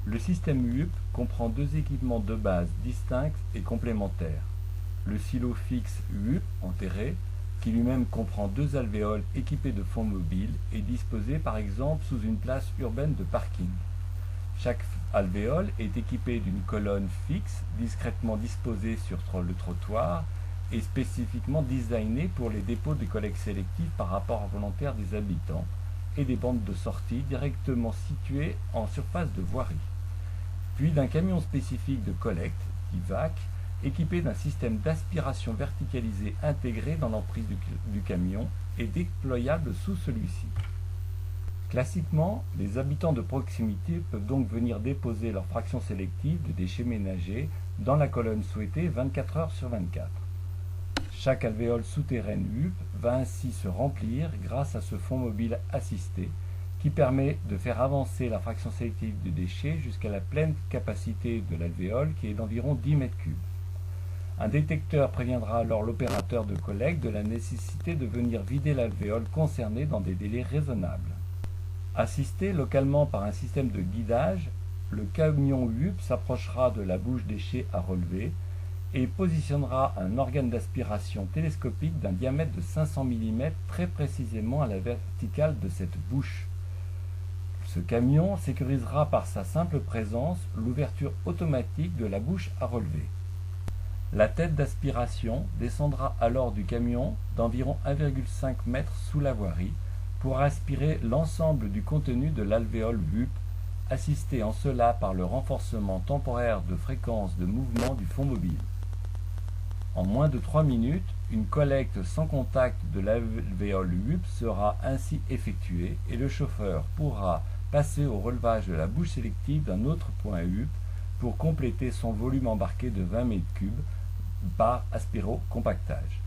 Le système UUP comprend deux équipements de base distincts et complémentaires. Le silo fixe UUP enterré, qui lui-même comprend deux alvéoles équipés de fonds mobiles et disposés par exemple sous une place urbaine de parking. Chaque alvéole est équipée d'une colonne fixe discrètement disposée sur le trottoir et spécifiquement designée pour les dépôts de collecte sélective par rapport volontaire des habitants et des bandes de sortie directement situées en surface de voirie. Puis d'un camion spécifique de collecte, dit VAC, équipé d'un système d'aspiration verticalisé intégré dans l'emprise du camion et déployable sous celui-ci. Classiquement, les habitants de proximité peuvent donc venir déposer leur fraction sélective de déchets ménagers dans la colonne souhaitée 24 heures sur 24. Chaque alvéole souterraine UUP va ainsi se remplir grâce à ce fond mobile assisté qui permet de faire avancer la fraction sélective de déchets jusqu'à la pleine capacité de l'alvéole qui est d'environ 10 mètres cubes. Un détecteur préviendra alors l'opérateur de collecte de la nécessité de venir vider l'alvéole concernée dans des délais raisonnables. Assisté localement par un système de guidage, le camion UUP s'approchera de la bouche déchets à relever et positionnera un organe d'aspiration télescopique d'un diamètre de 500 mm très précisément à la verticale de cette bouche. Ce camion sécurisera par sa simple présence l'ouverture automatique de la bouche à relever. La tête d'aspiration descendra alors du camion d'environ 1,5 m sous la voirie pour aspirer l'ensemble du contenu de l'alvéole UUP, assisté en cela par le renforcement temporaire de fréquence de mouvement du fond mobile. En moins de 3 minutes, une collecte sans contact de l'alvéole UUP sera ainsi effectuée et le chauffeur pourra passer au relevage de la bouche sélective d'un autre point UUP pour compléter son volume embarqué de 20 m3 par aspiro-compactage.